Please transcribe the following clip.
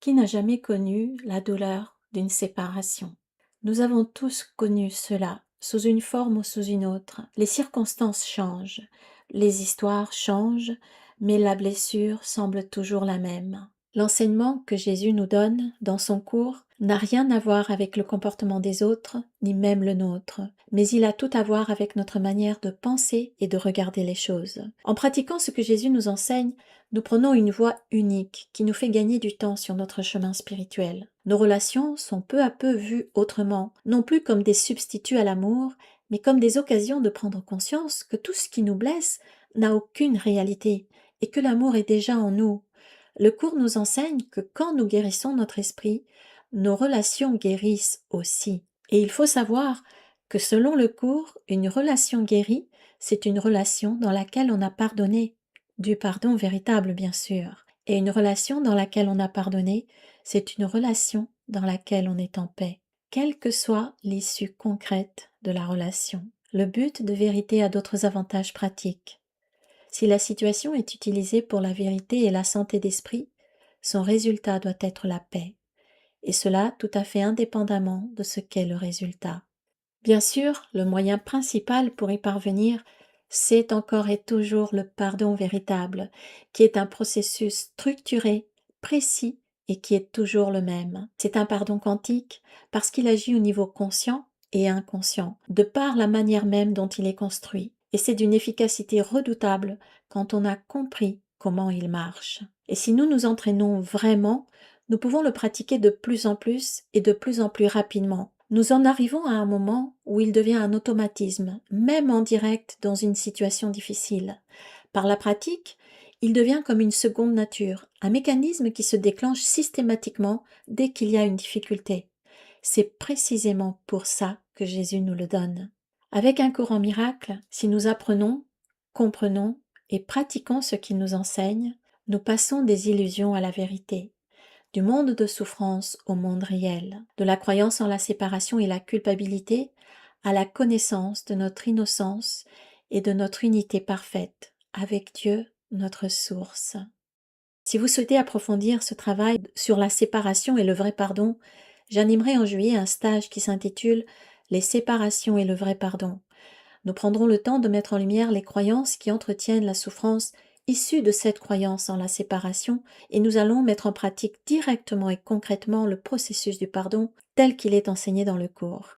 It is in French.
Qui n'a jamais connu la douleur d'une séparation? Nous avons tous connu cela, sous une forme ou sous une autre. Les circonstances changent, les histoires changent, mais la blessure semble toujours la même. L'enseignement que Jésus nous donne dans son cours n'a rien à voir avec le comportement des autres, ni même le nôtre, mais il a tout à voir avec notre manière de penser et de regarder les choses. En pratiquant ce que Jésus nous enseigne, nous prenons une voie unique qui nous fait gagner du temps sur notre chemin spirituel. Nos relations sont peu à peu vues autrement, non plus comme des substituts à l'amour, mais comme des occasions de prendre conscience que tout ce qui nous blesse n'a aucune réalité et que l'amour est déjà en nous. Le cours nous enseigne que quand nous guérissons notre esprit, nos relations guérissent aussi. Et il faut savoir que selon le cours, une relation guérie, c'est une relation dans laquelle on a pardonné. Du pardon véritable, bien sûr. Et une relation dans laquelle on a pardonné, c'est une relation dans laquelle on est en paix, quelle que soit l'issue concrète de la relation. Le but de vérité a d'autres avantages pratiques. Si la situation est utilisée pour la vérité et la santé d'esprit, son résultat doit être la paix, et cela tout à fait indépendamment de ce qu'est le résultat. Bien sûr, le moyen principal pour y parvenir, c'est encore et toujours le pardon véritable, qui est un processus structuré, précis et qui est toujours le même. C'est un pardon quantique parce qu'il agit au niveau conscient et inconscient, de par la manière même dont il est construit. Et c'est d'une efficacité redoutable quand on a compris comment il marche. Et si nous nous entraînons vraiment, nous pouvons le pratiquer de plus en plus et de plus en plus rapidement. Nous en arrivons à un moment où il devient un automatisme, même en direct dans une situation difficile. Par la pratique, il devient comme une seconde nature, un mécanisme qui se déclenche systématiquement dès qu'il y a une difficulté. C'est précisément pour ça que Jésus nous le donne. Avec un courant miracle, si nous apprenons, comprenons et pratiquons ce qu'il nous enseigne, nous passons des illusions à la vérité, du monde de souffrance au monde réel, de la croyance en la séparation et la culpabilité à la connaissance de notre innocence et de notre unité parfaite avec Dieu, notre source. Si vous souhaitez approfondir ce travail sur la séparation et le vrai pardon, j'animerai en juillet un stage qui s'intitule Les séparations et le vrai pardon. Nous prendrons le temps de mettre en lumière les croyances qui entretiennent la souffrance issue de cette croyance en la séparation et nous allons mettre en pratique directement et concrètement le processus du pardon tel qu'il est enseigné dans le cours.